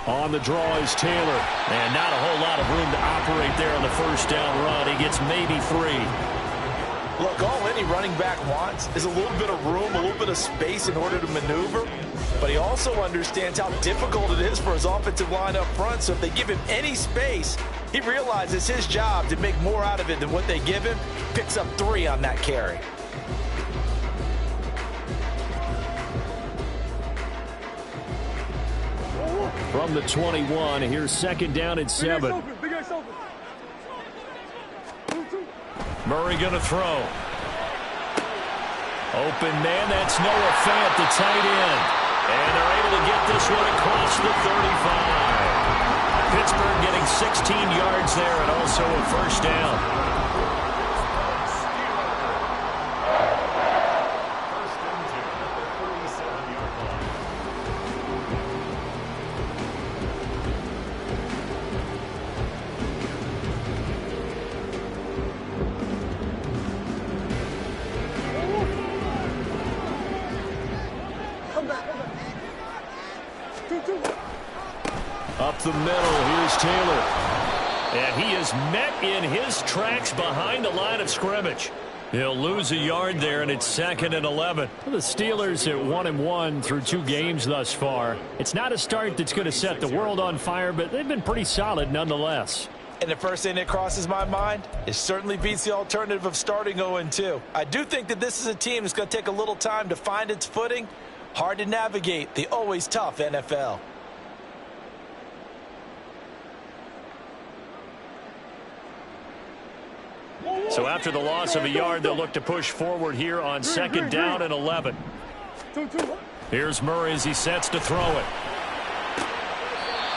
On the draw is Taylor. And not a whole lot of room to operate there on the first down run. He gets maybe 3. Look, all any running back wants is a little bit of room, a little bit of space in order to maneuver. But he also understands how difficult it is for his offensive line up front. So if they give him any space, he realizes his job to make more out of it than what they give him. Picks up 3 on that carry. From the 21, here's second down and 7. Murray going to throw. Open man, that's Noah Fant, the tight end. And they're able to get this one across the 35. Pittsburgh getting 16 yards there and also a first down. Up the middle, here's Taylor. And he is met in his tracks behind the line of scrimmage. He'll lose a yard there, and it's 2nd and 11. The Steelers at 1-1 through 2 games thus far. It's not a start that's going to set the world on fire, but they've been pretty solid nonetheless. And the first thing that crosses my mind is certainly beats the alternative of starting 0-2. I do think that this is a team that's going to take a little time to find its footing. Hard to navigate the always tough NFL. So after the loss of a yard, they'll look to push forward here on 2nd down and 11. Here's Murray as he sets to throw it.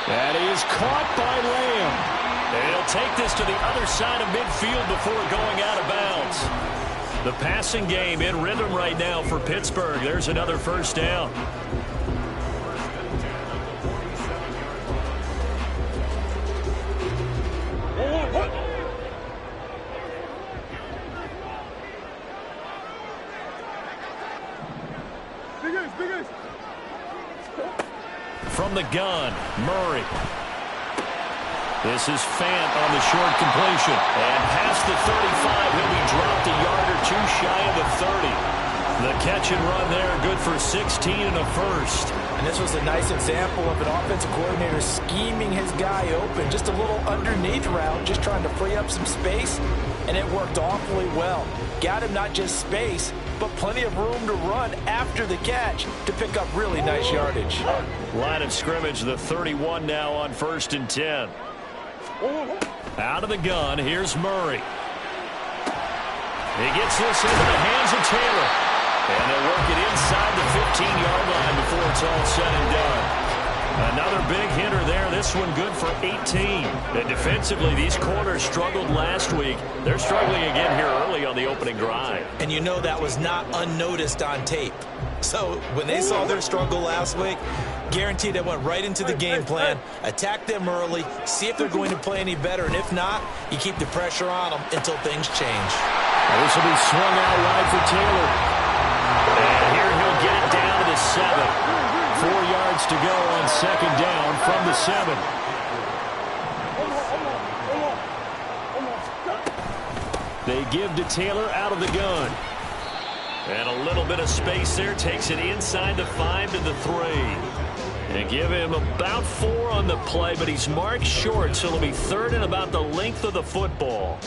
That is caught by Lamb. And he'll take this to the other side of midfield before going out of bounds. The passing game in rhythm right now for Pittsburgh. There's another first down. From the gun, Murray. This is Fant on the short completion. And past the 35, he'll be dropped a yard or 2 shy of the 30. The catch and run there, good for 16 and a first. And this was a nice example of an offensive coordinator scheming his guy open. Just a little underneath route, just trying to free up some space. And it worked awfully well. Got him not just space, but plenty of room to run after the catch to pick up really nice yardage. Line of scrimmage, the 31 now on 1st and 10. Out of the gun, here's Murray. He gets this into the hands of Taylor. And they'll work it inside the 15-yard line before it's all said and done. Another big hitter there. This one good for 18. And defensively, these corners struggled last week. They're struggling again here early on the opening drive. And you know that was not unnoticed on tape. So when they saw their struggle last week, guaranteed they went right into the game plan, attack them early, see if they're going to play any better. And if not, you keep the pressure on them until things change. This will be swung out wide for Taylor. And here he'll get it down to the 7. 4 yards to go on 2nd down from the 7. They give to Taylor out of the gun. And a little bit of space there. Takes it inside the 5 to the 3. And give him about 4 on the play, but he's marked short, so it'll be 3rd and about the length of the football.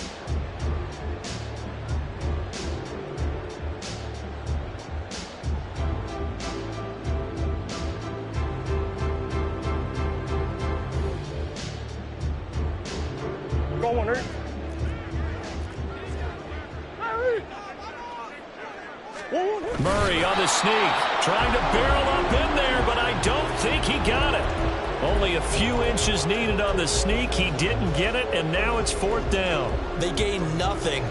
Murray on the sneak, trying to barrel up in there, but I don't think he got it. Only a few inches needed on the sneak. He didn't get it, and now it's 4th down. They gain nothing,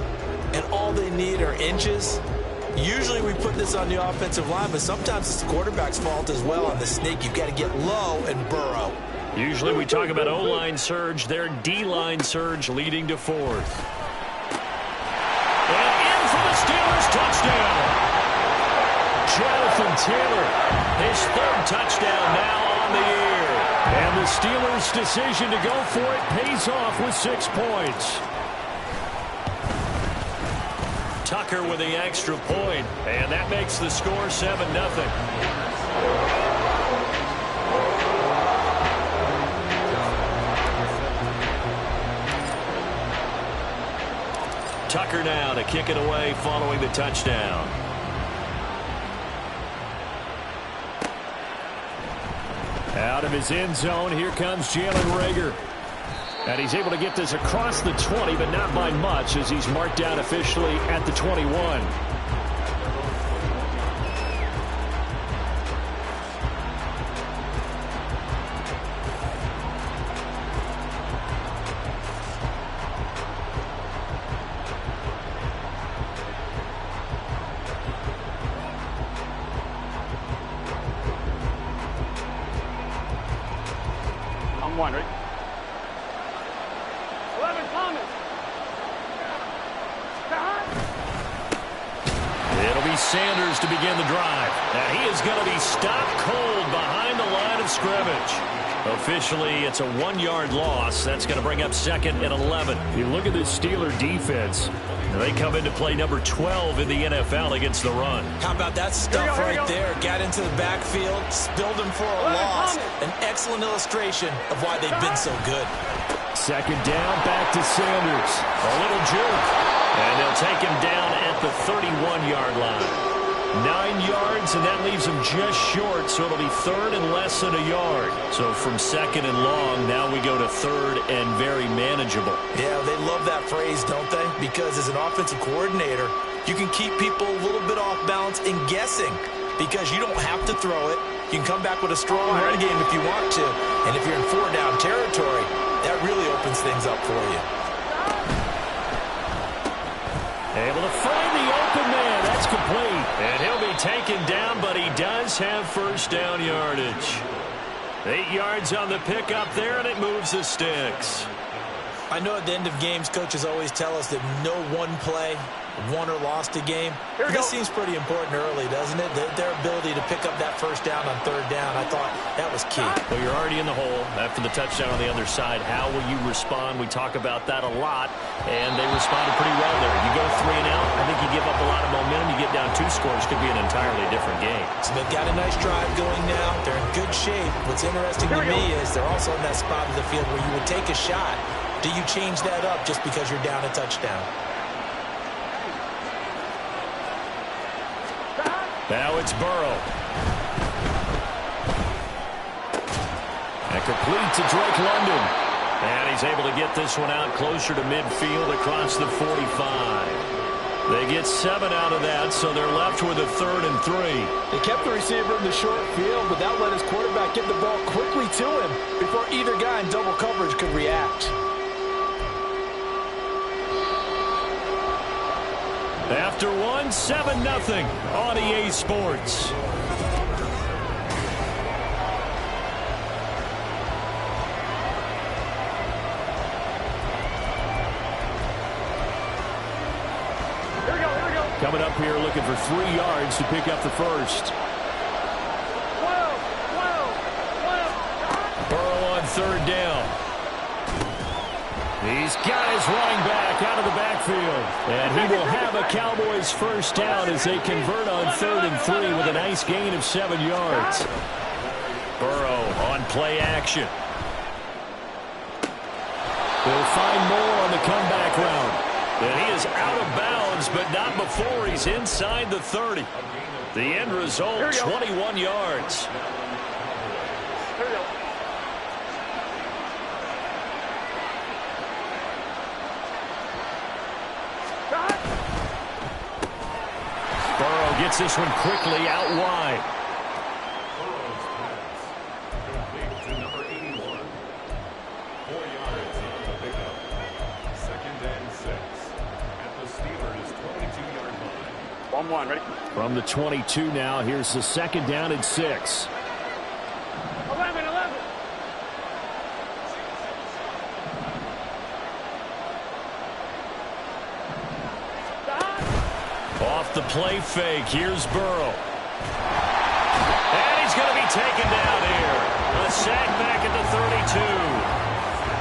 and all they need are inches. Usually we put this on the offensive line, but sometimes it's the quarterback's fault as well on the sneak. You've got to get low and burrow. Usually we talk about O-line surge, their D-line surge leading to 4th. And in for the Steelers, touchdown. Jonathan Taylor, his 3rd touchdown now on the year. And the Steelers' decision to go for it pays off with 6 points. Tucker with the extra point, and that makes the score 7-0. Tucker now to kick it away following the touchdown. Out of his end zone, here comes Jalen Reagor. And he's able to get this across the 20, but not by much, as he's marked down officially at the 21. I'm one, right? 11, Thomas. It'll be Sanders to begin the drive. And he is going to be stopped cold behind the line of scrimmage. Officially, it's a 1-yard loss. That's going to bring up 2nd and 11. You look at this Steeler defense. They come into play number 12 in the NFL against the run. How about that stuff right there? Got into the backfield, spilled him for a loss. An excellent illustration of why they've been so good. 2nd down, back to Sanders. A little juke. And they'll take him down at the 31-yard line. 9 yards, and that leaves him just short, so it'll be 3rd and less than a yard. So from 2nd and long, now we go to 3rd and very manageable. Yeah, they love that phrase, don't they? Because as an offensive coordinator, you can keep people a little bit off balance and guessing because you don't have to throw it. You can come back with a strong run game if you want to. And if you're in 4-down territory, that really opens things up for you. Able to find the open man. That's complete. And he'll be taken down, but he does have 1st down yardage. 8 yards on the pickup there, and it moves the sticks. I know at the end of games, coaches always tell us that no one play won or lost a game. This seems pretty important early, doesn't it? Their ability to pick up that 1st down on 3rd down, I thought that was key. Well, you're already in the hole after the touchdown on the other side. How will you respond? We talk about that a lot, and they responded pretty well there. You go 3 and out, I think you give up a lot of momentum. You get down 2 scores, could be an entirely different game. So they've got a nice drive going now. They're in good shape. What's interesting to me is they're also in that spot of the field where you would take a shot. Do you change that up just because you're down a touchdown? Now it's Burrow. And complete to Drake London. And he's able to get this one out closer to midfield across the 45. They get 7 out of that, so they're left with a 3rd and 3. They kept the receiver in the short field, but that let his quarterback get the ball quickly to him before either guy in double coverage could react. After 1, 7-0 on EA Sports. Here we go. Coming up here looking for 3 yards to pick up the 1st. 12. Burrow on 3rd down. He's got his running back out of the backfield. And he will have a Cowboys 1st down as they convert on 3rd and 3 with a nice gain of 7 yards. Burrow on play action. They'll find more on the comeback route. And he is out of bounds, but not before he's inside the 30. The end result, 21 yards. Here we go. Burrow gets this one quickly out wide. Number 81. 4 yards on the pickup. 2nd and 6. At the Steelers' 22-yard line. 1-1, ready? From the 22 now, here's the 2nd down and 6. 11. Off the play fake, here's Burrow. And he's going to be taken down here. A sack back at the 32.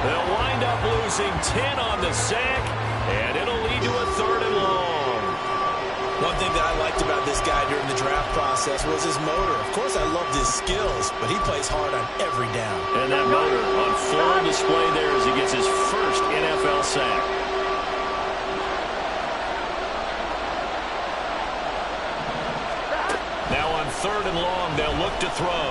They'll wind up losing 10 on the sack, and it'll lead to a 3rd and long. One thing that I liked about this guy during the draft process was his motor. Of course, I loved his skills, but he plays hard on every down. And that motor on full display there as he gets his first NFL sack. Now on 3rd and long, they'll look to throw.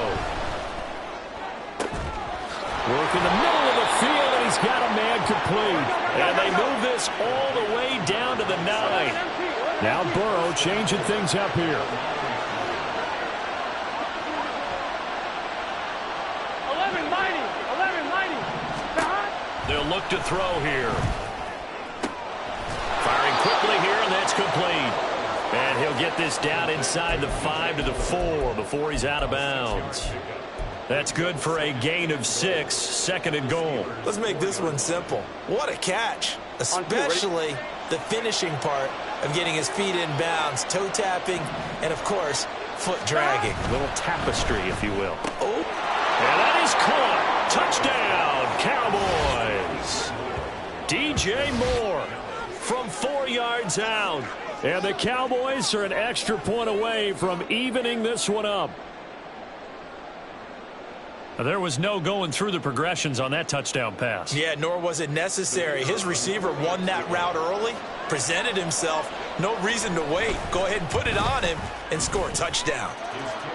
Work in the middle of the field, and he's got a man complete. And they move this all the way down to the 9. Now Burrow changing things up here. 11-90. They'll look to throw here. Firing quickly here, and that's complete. And he'll get this down inside the 5 to the 4 before he's out of bounds. That's good for a gain of 6, 2nd and goal. Let's make this one simple. What a catch, especially the finishing part of getting his feet in bounds, toe tapping, and, of course, foot dragging. A little tapestry, if you will. Oh. And that is caught. Touchdown, Cowboys. DJ Moore from 4 yards out. And the Cowboys are an extra point away from evening this one up. There was no going through the progressions on that touchdown pass. Yeah, nor was it necessary. His receiver won that route early, presented himself. No reason to wait. Go ahead and put it on him and score a touchdown.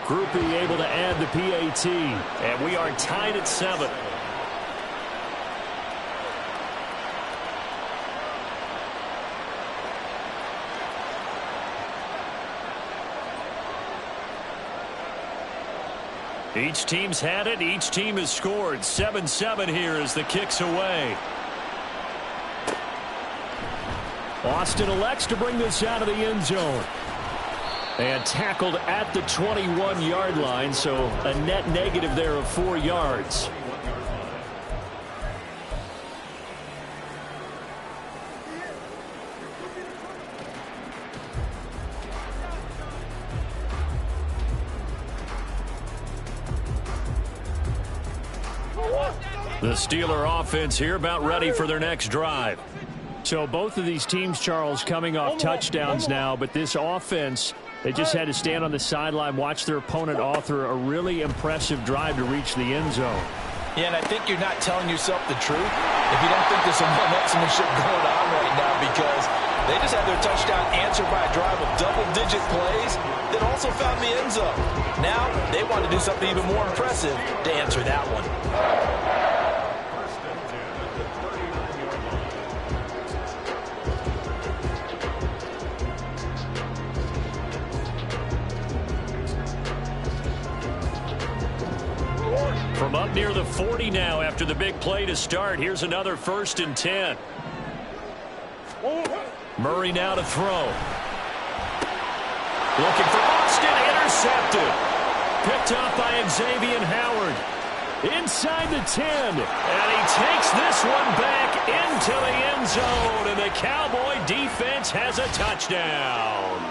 Groupie able to add the PAT. And we are tied at 7. Each team's had it. Each team has scored. 7-7 here as the kick's away. Austin elects to bring this out of the end zone. And tackled at the 21-yard line, so a net negative there of 4 yards. The Steeler offense here about ready for their next drive. So both of these teams, Charles, coming off touchdowns now, but this offense, they just had to stand on the sideline, watch their opponent author a really impressive drive to reach the end zone. Yeah, and I think you're not telling yourself the truth if you don't think there's some one-upsmanship going on right now, because they just had their touchdown answered by a drive of double-digit plays that also found the end zone. Now they want to do something even more impressive to answer that one. From up near the 40 now after the big play to start. Here's another 1st and 10. Murray now to throw. Looking for Austin. Intercepted. Picked up by Xavier Howard. Inside the 10. And he takes this one back into the end zone. And the Cowboy defense has a touchdown.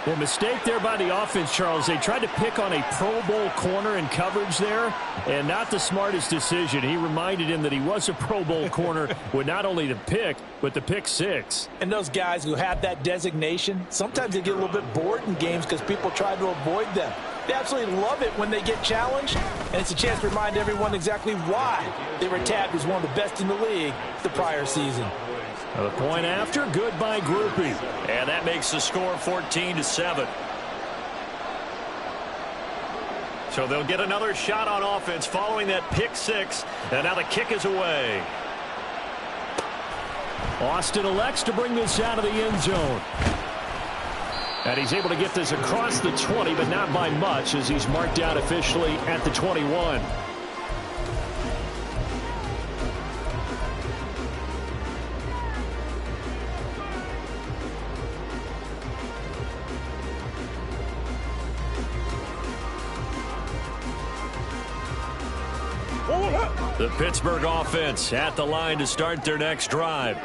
Well, mistake there by the offense, Charles. They tried to pick on a Pro Bowl corner in coverage there, and not the smartest decision. He reminded him that he was a Pro Bowl corner with not only the pick, but the pick 6. And those guys who have that designation, sometimes they get a little bit bored in games because people try to avoid them. They absolutely love it when they get challenged, and it's a chance to remind everyone exactly why they were tagged as one of the best in the league the prior season. The point after, good by Groupie. And that makes the score 14-7. So they'll get another shot on offense following that pick 6. And now the kick is away. Austin elects to bring this out of the end zone. And he's able to get this across the 20, but not by much, as he's marked out officially at the 21. The Pittsburgh offense at the line to start their next drive.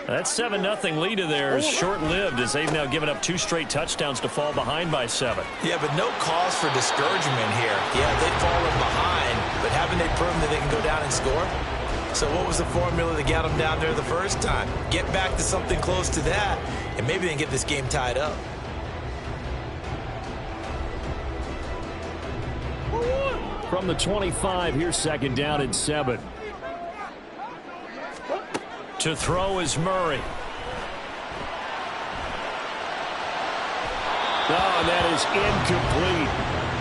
That 7-0 lead of theirs short-lived as they've now given up 2 straight touchdowns to fall behind by 7. Yeah, but no cause for discouragement here. Yeah, they've fallen behind, but haven't they proven that they can go down and score? So what was the formula that got them down there the first time? Get back to something close to that, and maybe they can get this game tied up. From the 25, here's 2nd down and 7. To throw is Murray. Oh, that is incomplete.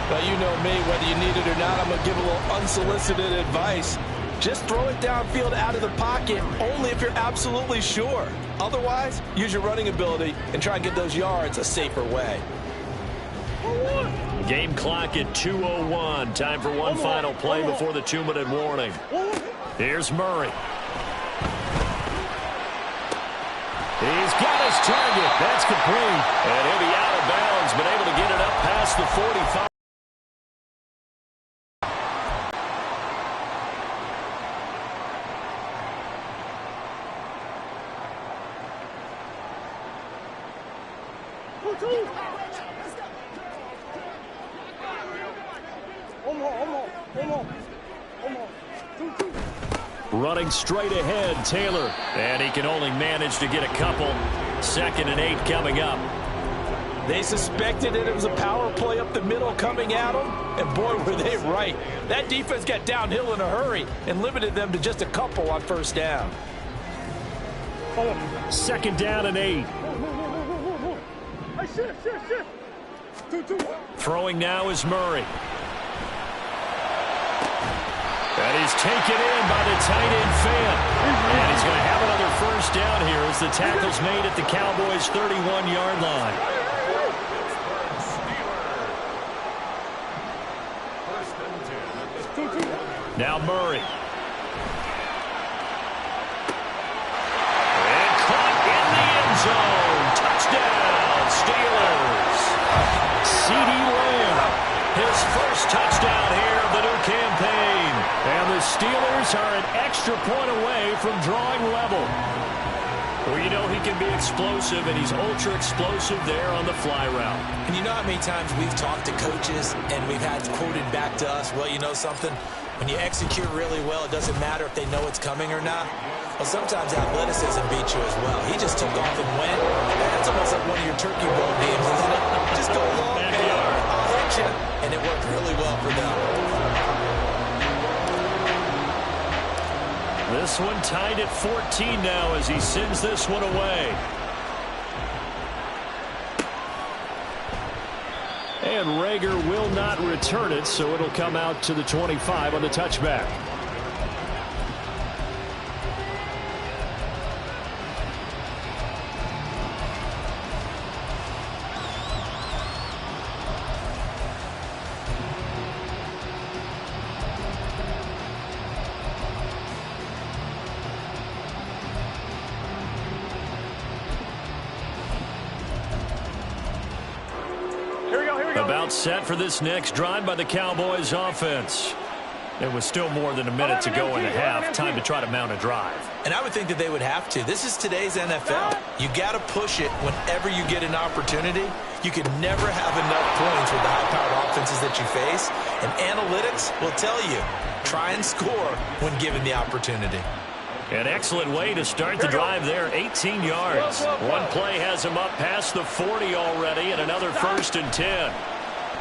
But you know me, whether you need it or not, I'm going to give a little unsolicited advice. Just throw it downfield out of the pocket, only if you're absolutely sure. Otherwise, use your running ability and try and get those yards a safer way. Game clock at 2:01. Time for one final play before the 2-minute warning. Here's Murray. He's got his target. That's complete. And he'll be out of bounds, but able to get it up past the 45. Running straight ahead, Taylor. And he can only manage to get a couple. 2nd and 8 coming up. They suspected that it was a power play up the middle coming at them, and boy, were they right. That defense got downhill in a hurry and limited them to just a couple on 1st down. 2nd down and 8. Throwing now is Murray. And he's taken in by the tight end fan. And he's going to have another 1st down here as the tackle's made at the Cowboys' 31-yard line. Now Murray. And caught in the end zone. Touchdown, Steelers. CeeDee Lamb, his 1st touchdown here of the new campaign. And the Steelers are an extra point away from drawing level. Well, you know he can be explosive, and he's ultra-explosive there on the fly route. And you know how many times we've talked to coaches, and we've had quoted back to us, well, you know something? When you execute really well, it doesn't matter if they know it's coming or not. Well, sometimes athleticism beats you as well. He just took off and went. That's almost like one of your turkey bowl games, isn't it? Just go long, man. I'll hit you. And it worked really well for them. This one tied at 14 now as he sends this one away. And Rager will not return it, so it'll come out to the 25 on the touchback. About set for this next drive by the Cowboys offense. It was still more than a minute to go in the half. Time to try to mount a drive. And I would think that they would have to. This is today's NFL. You got to push it whenever you get an opportunity. You can never have enough points with the high-powered offenses that you face. And analytics will tell you, try and score when given the opportunity. An excellent way to start the drive there, 18 yards. One play has him up past the 40 already, and another 1st and 10.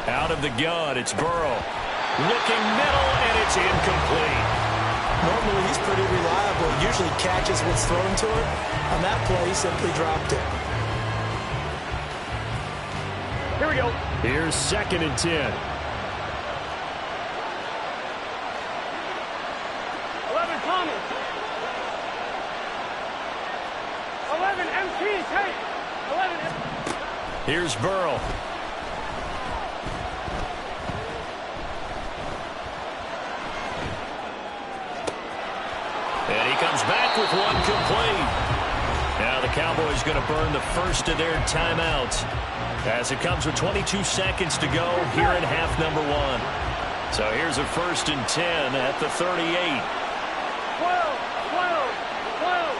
Out of the gun, it's Burrow. Looking middle, and it's incomplete. Normally, he's pretty reliable. Usually catches what's thrown to him. On that play, he simply dropped it. Here we go. Here's 2nd and 10. 11 Thomas. 11 MT. Take. 11 MT. Here's Burrow. And he comes back with one complete. Now the Cowboys going to burn the first of their timeouts as it comes with 22 seconds to go here in half number 1. So here's a 1st and 10 at the 38. 12, 12, 12.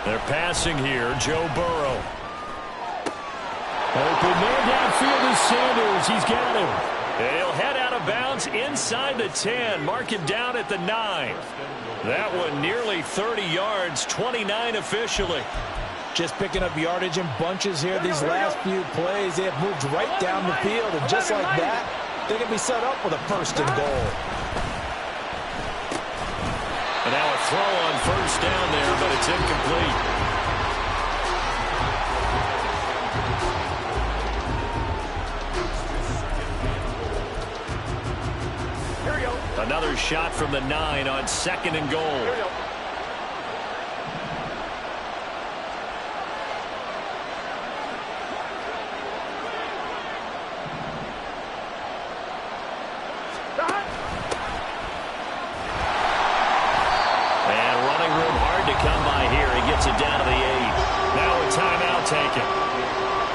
They're passing here. Joe Burrow. Open man downfield is Sanders. He's got him. He'll head out of bounds inside the 10. Mark him down at the 9. That one nearly 30 yards, 29 officially. Just picking up yardage in bunches here these last few plays. They have moved right down the field, and just like that, they're going to be set up with a 1st and goal. And now a throw on 1st down there, but it's incomplete. Here we go. Another shot from the 9 on 2nd and goal. Here we go. It down to the 8. Now a timeout taken.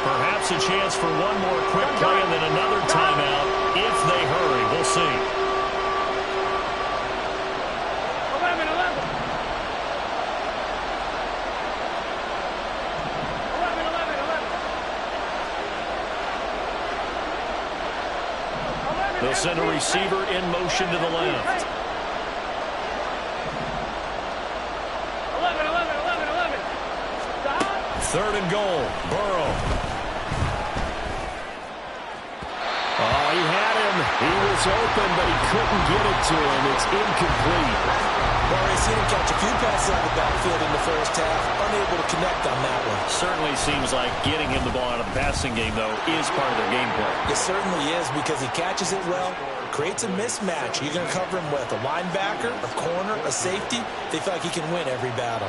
Perhaps a chance for one more quick play and then another timeout if they hurry. We'll see. 11, 11. 11, 11, 11. They'll send a receiver in motion to the left. 3rd and goal. Burrow. Oh, he had him. He was open, but he couldn't get it to him. It's incomplete. Well, we've seen him catch a few passes out of the backfield in the first half. Unable to connect on that one. Certainly seems like getting him the ball out of the passing game, though, is part of their game plan. It certainly is because he catches it well, creates a mismatch. You're going to cover him with a linebacker, a corner, a safety. They feel like he can win every battle.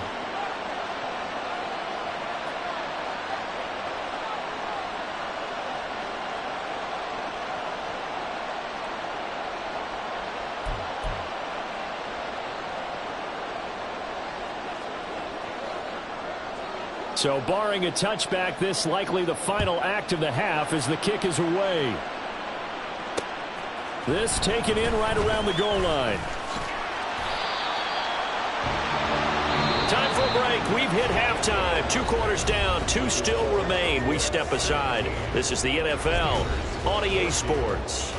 So barring a touchback, this likely the final act of the half as the kick is away. This taken in right around the goal line. Time for a break. We've hit halftime. 2 quarters down. 2 still remain. We step aside. This is the NFL on EA Sports.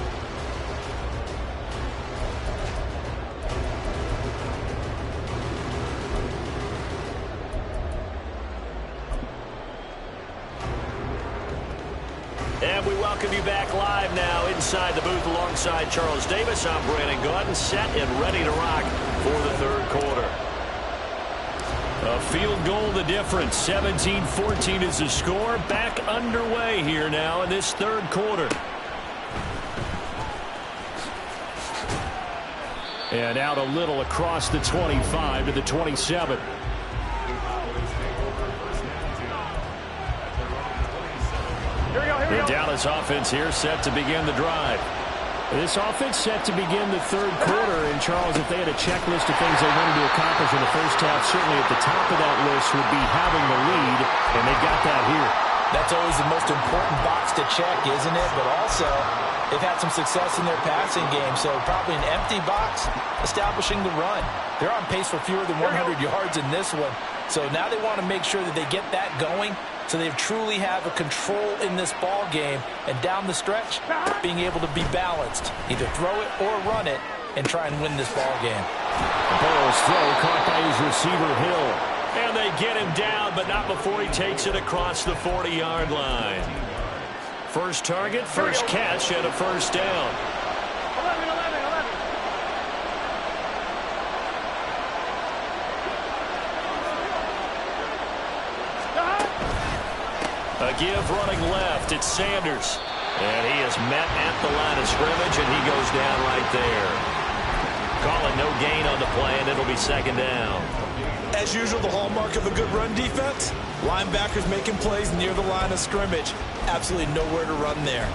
And we welcome you back live now inside the booth alongside Charles Davis. I'm Brandon Gaudin, set and ready to rock for the 3rd quarter. A field goal the difference. 17-14 is the score. Back underway here now in this 3rd quarter. And out a little across the 25 to the 27. The Dallas offense here set to begin the drive. This offense set to begin the 3rd quarter. And, Charles, if they had a checklist of things they wanted to accomplish in the first half, certainly at the top of that list would be having the lead, and they got that here. That's always the most important box to check, isn't it? But also, they've had some success in their passing game, so probably an empty box establishing the run. They're on pace for fewer than 100 yards in this one. So now they want to make sure that they get that going so they truly have a control in this ball game. And down the stretch, being able to be balanced. Either throw it or run it and try and win this ball game. Burrow's throw caught by his receiver, Hill. And they get him down, but not before he takes it across the 40-yard line. First target, first catch, and a 1st down. 11, 11, 11. A give running left. It's Sanders. And he is met at the line of scrimmage, and he goes down right there. Calling no gain on the play, and it'll be 2nd down. As usual, the hallmark of a good run defense, linebackers making plays near the line of scrimmage. Absolutely nowhere to run there.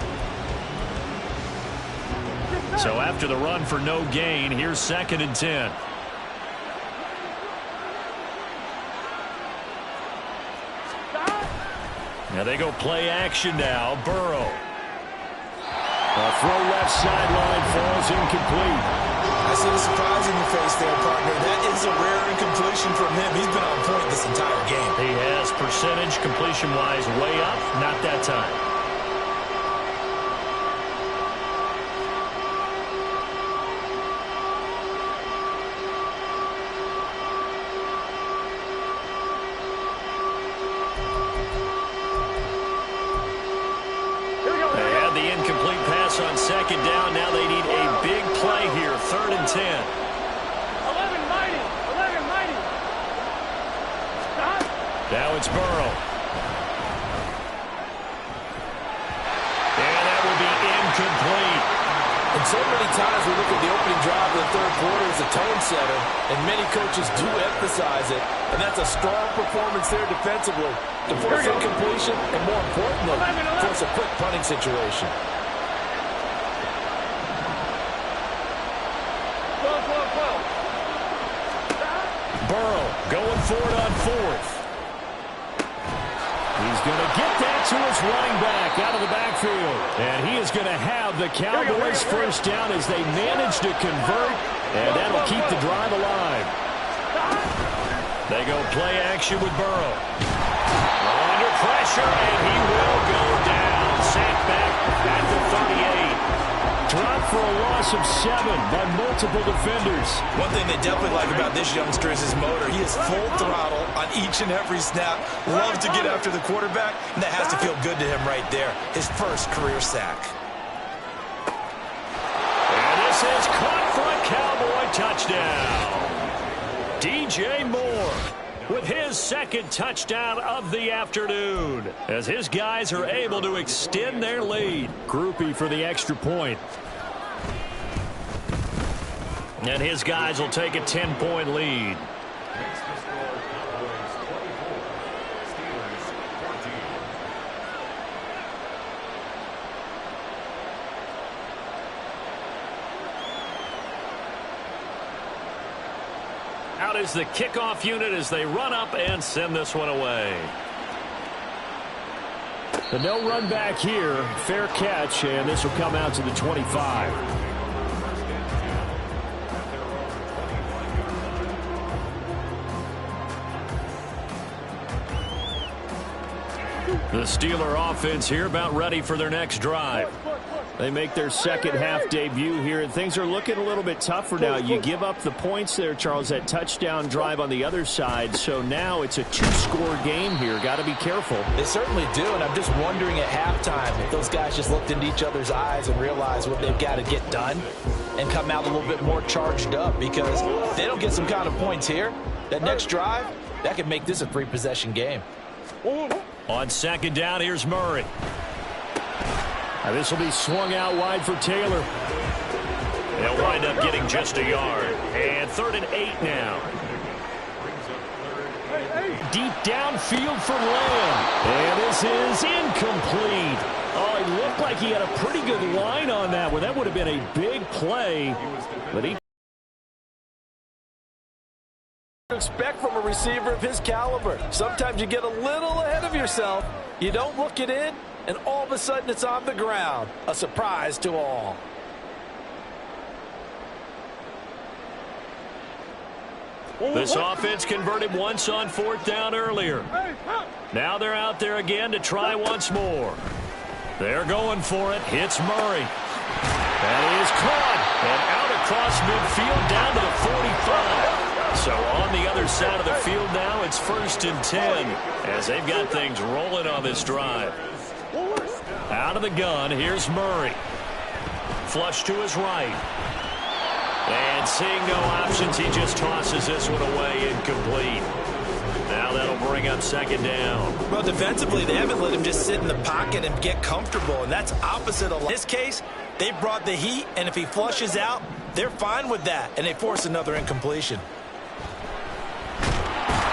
So after the run for no gain, here's 2nd and 10. Now they go play action now. Burrow. A throw left sideline falls incomplete. I opposite of surprising your face there, partner. That is a rare incompletion from him. He's been on point this entire game. He has percentage completion-wise way up, not that time. They had the incomplete pass on second down. Now they need a big play here, 3rd and 10. 11 mighty. 11 mighty. Stop. Now it's Burrow. And that will be incomplete. And so many times we look at the opening drive of the third quarter as a tone setter, and many coaches do emphasize it, and that's a strong performance there defensively to force incompletion and, more importantly, force a quick punting situation. 12, 12, 12. Burrow going for it on 4th. He's going to get that to his running back out of the backfield. And he is going to have the Cowboys first down as they manage to convert. And that'll keep the drive alive. They go play action with Burrow. Under pressure, and he will go down. Sacked back at the 38. Dropped for a loss of 7 by multiple defenders. One thing they definitely like about this youngster is his motor. He is full throttle on each and every snap. Loves to get after the quarterback, and that has to feel good to him right there. His first career sack. And this is caught for a Cowboy touchdown. DJ Moore with his 2nd touchdown of the afternoon, as his guys are able to extend their lead. Groupie for the extra point. And his guys will take a 10-point lead. Next to score, Cowboys 24, Steelers 14. Out is the kickoff unit as they run up and send this one away. The no run back here, fair catch, and this will come out to the 25. The Steeler offense here about ready for their next drive. They make their second half debut here, and things are looking a little bit tougher now. You give up the points there, Charles, that touchdown drive on the other side. So now it's a 2-score game here. Got to be careful. They certainly do, and I'm just wondering at halftime if those guys just looked into each other's eyes and realized what they've got to get done and come out a little bit more charged up, because if they don't get some kind of points here, that next drive, that could make this a 3-possession game. On second down, here's Murray. Now this will be swung out wide for Taylor. They'll wind up getting just a yard. And 3rd and 8 now. Deep downfield for Lamb. And this is incomplete. Oh, it looked like he had a pretty good line on that one. That would have been a big play. But he Expect from a receiver of his caliber. Sometimes you get a little ahead of yourself. You don't look it in, and all of a sudden it's on the ground. A surprise to all. This offense converted once on 4th down earlier. Now they're out there again to try once more. They're going for it. Hits Murray. That is caught. And out across midfield down to the 45. So on the other side of the field now, it's 1st and 10 as they've got things rolling on this drive. Out of the gun, here's Murray. Flush to his right. And seeing no options, he just tosses this one away, incomplete. Now that'll bring up 2nd down. Well, defensively, they haven't let him just sit in the pocket and get comfortable, and that's opposite of this case. They brought the heat, and if he flushes out, they're fine with that, and they force another incompletion.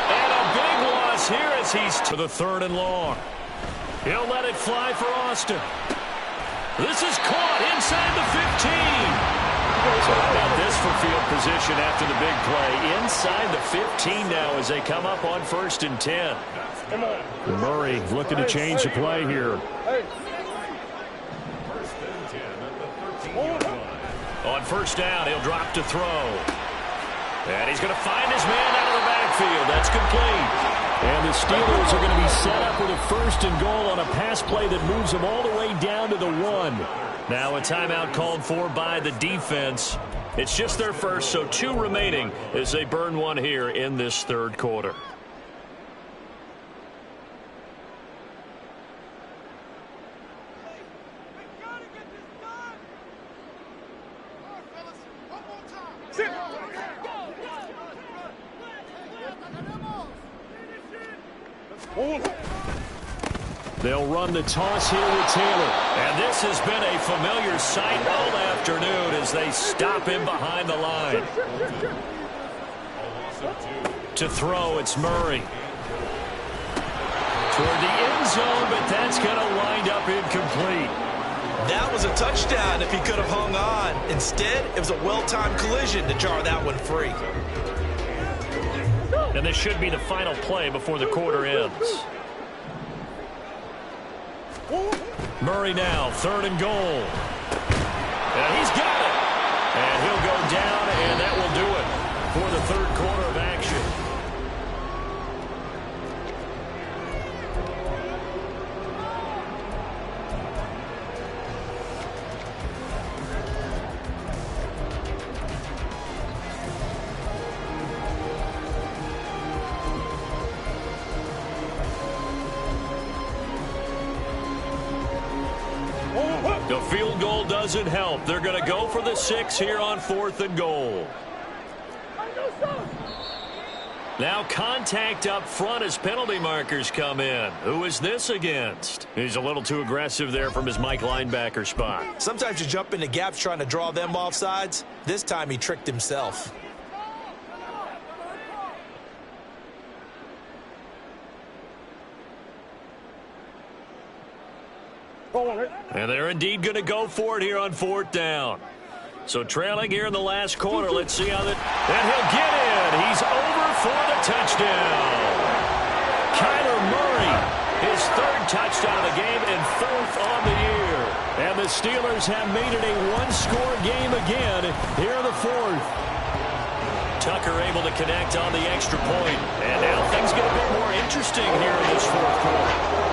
And a big loss here as he's to the 3rd and long. He'll let it fly for Austin. This is caught inside the 15. So how about this for field position after the big play? Inside the 15 now as they come up on 1st and 10. Murray looking to change the play here. On first down, he'll drop to throw. And he's going to find his man out of the backfield. That's complete. And the Steelers are going to be set up with a first and goal on a pass play that moves them all the way down to the 1. Now a timeout called for by the defense. It's just their first, so 2 remaining as they burn one here in this third quarter. They'll run the toss here with Taylor. And this has been a familiar sight all afternoon as they stop him behind the line. To throw, it's Murray. Toward the end zone, but that's going to wind up incomplete. That was a touchdown if he could have hung on. Instead, it was a well-timed collision to jar that one free. And this should be the final play before the quarter ends. Murray now, 3rd and goal. And he's got it. And he'll go down, and that will do it for the third quarter of action. The field goal doesn't help. They're going to go for the 6 here on 4th and goal. Now contact up front as penalty markers come in. Who is this against? He's a little too aggressive there from his Mike linebacker spot. Sometimes you jump into gaps trying to draw them off sides. This time he tricked himself. And they're indeed going to go for it here on 4th down. So trailing here in the last quarter. Let's see how that... And he'll get in. He's over for the touchdown. Kyler Murray, his 3rd touchdown of the game and 4th on the year. And the Steelers have made it a 1-score game again here in the 4th. Tucker able to connect on the extra point. And now things get a bit more interesting here in this 4th quarter.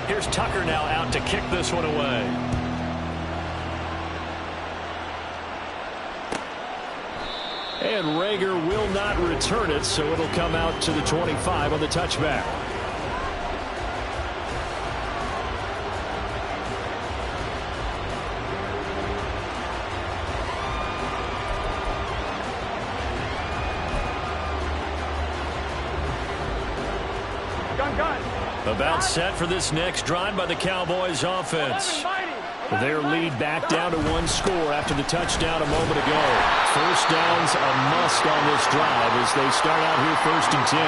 Here's Tucker now out to kick this one away. And Rager will not return it, so it'll come out to the 25 on the touchback. About set for this next drive by the Cowboys offense. Their lead back down to 1 score after the touchdown a moment ago. First down's a must on this drive as they start out here 1st and 10.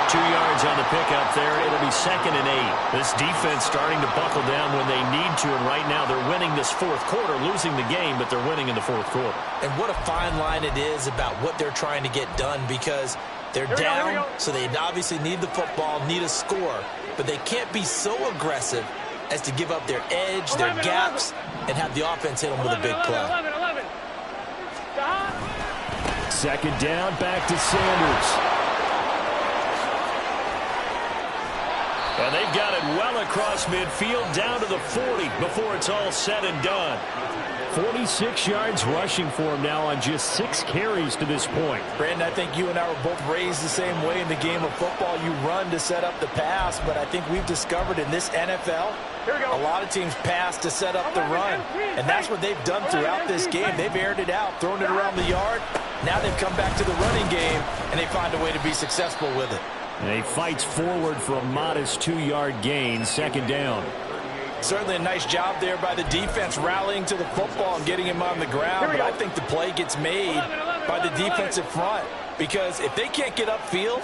2 yards on the pickup there. It'll be 2nd and 8. This defense starting to buckle down when they need to, and right now they're winning this 4th quarter, losing the game, but they're winning in the 4th quarter. And what a fine line it is about what they're trying to get done, because they're down, so they obviously need the football, need a score, but they can't be so aggressive as to give up their edge, their gaps, and have the offense hit them with a big play. 2nd down, back to Sanders. And they've got it well across midfield down to the 40 before it's all said and done. 46 yards rushing for him now on just 6 carries to this point. Brandon, I think you and I were both raised the same way in the game of football. You run to set up the pass, but I think we've discovered in this NFL, a lot of teams pass to set up the run. And that's what they've done throughout this game. They've aired it out, thrown it around the yard. Now they've come back to the running game, and they find a way to be successful with it. And he fights forward for a modest 2-yard gain, 2nd down. Certainly a nice job there by the defense, rallying to the football and getting him on the ground. But I think the play gets made by the defensive front, because if they can't get upfield,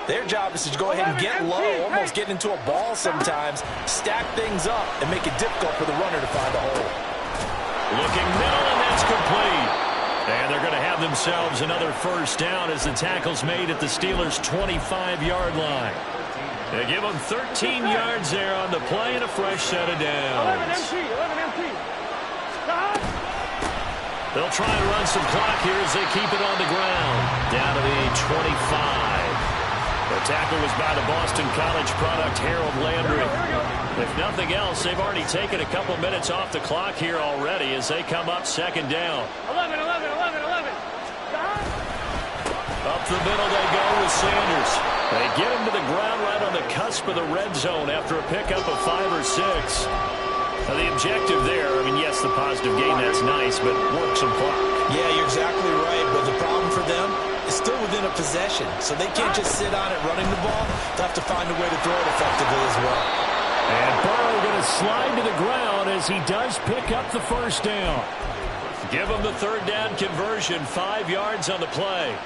Their job is to go ahead and get low, almost get into a ball sometimes, stack things up, and make it difficult for the runner to find a hole. Looking middle, and that's complete. And they're going to have themselves another first down as the tackle's made at the Steelers' 25-yard line. They give them 13 yards there on the play and a fresh set of downs. 11 MT. They'll try and run some clock here as they keep it on the ground. Down to the 25. The tackle was by the Boston College product, Harold Landry. If nothing else, they've already taken a couple minutes off the clock here already as they come up second down. 11. Up the middle they go with Sanders. They get him to the ground right on the cusp of the red zone after a pickup of 5 or 6. Now the objective there, I mean, yes, the positive gain, that's nice, but work some clock. Yeah, you're exactly right, but the problem for them is still within a possession, so they can't just sit on it running the ball. They'll have to find a way to throw it effectively as well. And Burrow going to slide to the ground as he does pick up the first down. Give him the third down conversion, 5 yards on the play.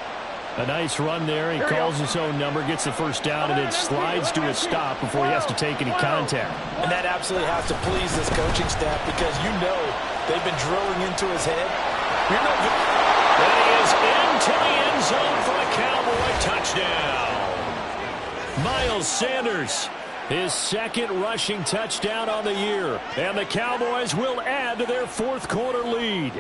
A nice run there. He calls his own number, gets the first down, and then slides to a stop before he has to take any contact. And that absolutely has to please this coaching staff because you know they've been drilling into his head. You know that he is into the end zone for a Cowboy touchdown. Miles Sanders, his second rushing touchdown on the year. And the Cowboys will add to their fourth quarter lead.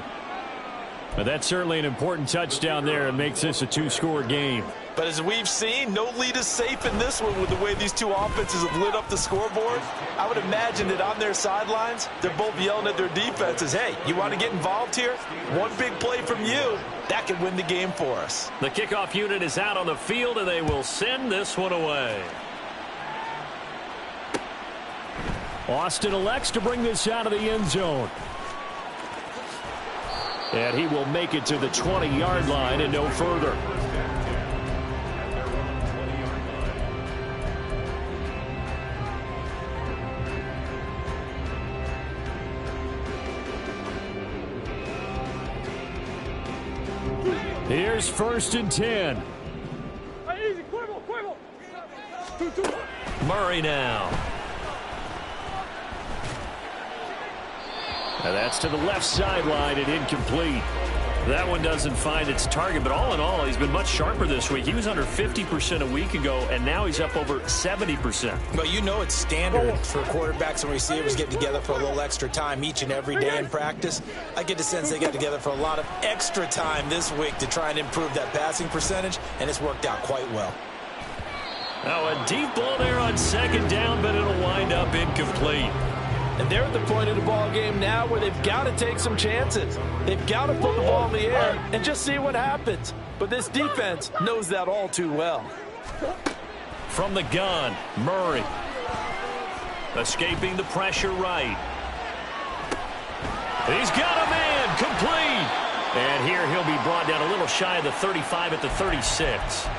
But that's certainly an important touchdown there and makes this a 2-score game. But as we've seen, no lead is safe in this one with the way these two offenses have lit up the scoreboard. I would imagine that on their sidelines, they're both yelling at their defenses, hey, you want to get involved here? One big play from you, that could win the game for us. The kickoff unit is out on the field, and they will send this one away. Austin elects to bring this out of the end zone. And he will make it to the 20-yard line and no further. Here's 1st and 10. Easy, quibble. 2. Murray now. And that's to the left sideline and incomplete. That one doesn't find its target, but all in all, he's been much sharper this week. He was under 50% a week ago, and now he's up over 70%. But you know it's standard for quarterbacks and receivers getting together for a little extra time each and every day in practice. I get the sense they got together for a lot of extra time this week to try and improve that passing percentage, and it's worked out quite well. Now a deep ball there on second down, but it'll wind up incomplete. And they're at the point of the ball game now where they've got to take some chances. They've got to put the ball in the air and just see what happens. But this defense knows that all too well. From the gun, Murray. Escaping the pressure right. He's got a man, complete. And here he'll be brought down a little shy of the 35 at the 36.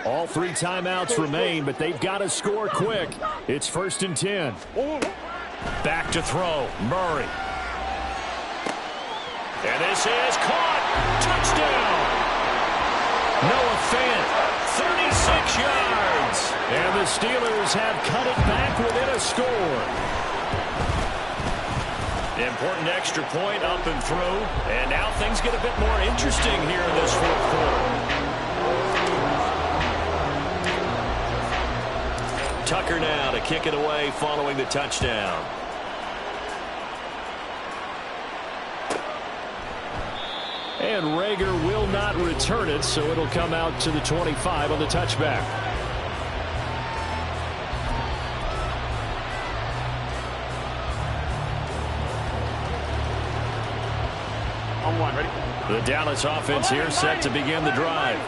All 3 timeouts remain, but they've got to score quick. It's 1st and 10. Back to throw, Murray. And this is caught. Touchdown. Noah Fant, 36 yards. And the Steelers have cut it back within a score. Important extra point up and through. And now things get a bit more interesting here in this fourth quarter. Tucker now to kick it away following the touchdown. And Rager will not return it, so it'll come out to the 25 on the touchback. On 1, ready? The Dallas offense here set to begin the drive.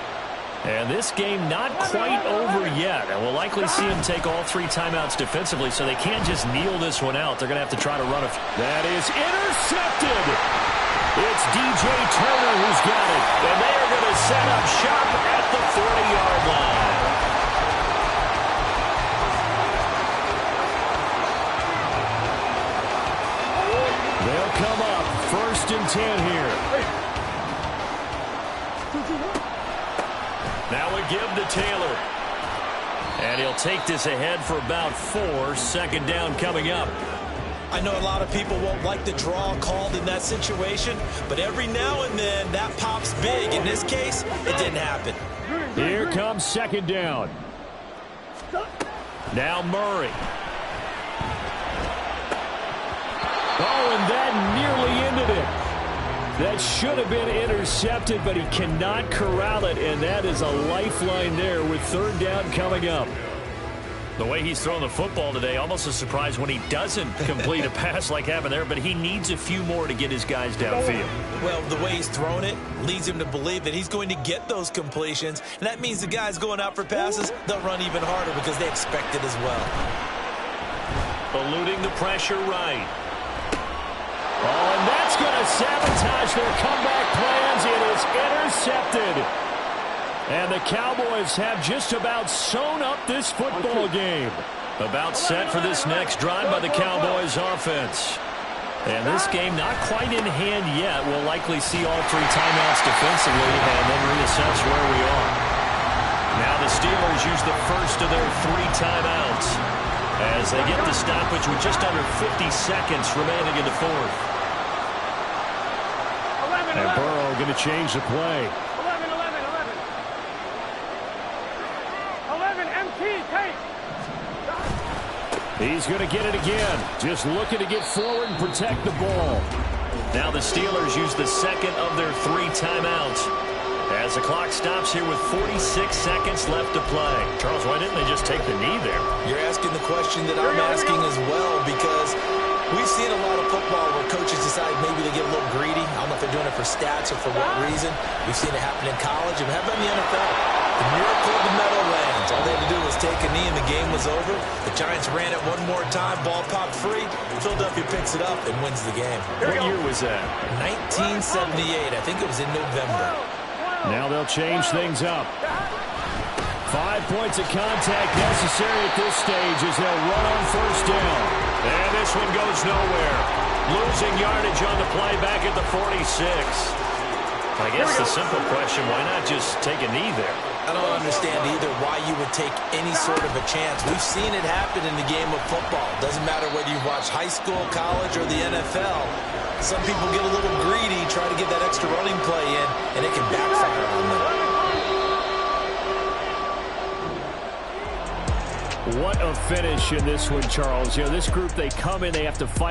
And this game not quite over yet. And we'll likely see them take all 3 timeouts defensively, so they can't just kneel this one out. They're going to have to try to run it. That is intercepted. It's DJ Turner who's got it. And they are going to set up shop at the 40-yard line. They'll come up 1st and 10 here. give to Taylor. And he'll take this ahead for about 4. Second down coming up. I know a lot of people won't like the draw called in that situation, but every now and then that pops big. In this case, it didn't happen. Here comes second down. Now Murray. Oh, and that nearly ended it. That should have been intercepted, but he cannot corral it, and that is a lifeline there with third down coming up. The way he's throwing the football today, almost a surprise when he doesn't complete a pass like happened there, but he needs a few more to get his guys downfield. Well, the way he's thrown it leads him to believe that he's going to get those completions, and that means the guys going out for passes, they'll run even harder because they expect it as well. Eluding the pressure right. Oh, and that's going to sabotage their comeback plans. It is intercepted. And the Cowboys have just about sewn up this football game. About set for this next drive by the Cowboys offense. And this game not quite in hand yet. We'll likely see all 3 timeouts defensively and then reassess where we are. Now the Steelers use the first of their 3 timeouts as they get the stoppage with just under 50 seconds remaining in the 4th. And Burrow going to change the play. 11 MT, take. He's going to get it again. Just looking to get forward and protect the ball. Now the Steelers use the second of their 3 timeouts as the clock stops here with 46 seconds left to play. Charles, why didn't they just take the knee there? You're asking the question that I'm asking as well, because we've seen a lot of football where coaches decide maybe they get a little greedy. I don't know if they're doing it for stats or for what reason. We've seen it happen in college and have in the NFL. The miracle of the Meadowlands. All they had to do was take a knee and the game was over. The Giants ran it one more time. Ball popped free. Philadelphia picks it up and wins the game. What year was that? 1978. I think it was in November. Now they'll change things up. 5 points of contact necessary at this stage as they'll run on first down. And this one goes nowhere. Losing yardage on the play back at the 46. I guess the simple question, why not just take a knee there? I don't understand either why you would take any sort of a chance. We've seen it happen in the game of football. Doesn't matter whether you watch high school, college, or the NFL. Some people get a little greedy, try to get that extra running play in, and it can backfire on them. What a finish in this one, Charles. You know, this group, they come in, they have to fight.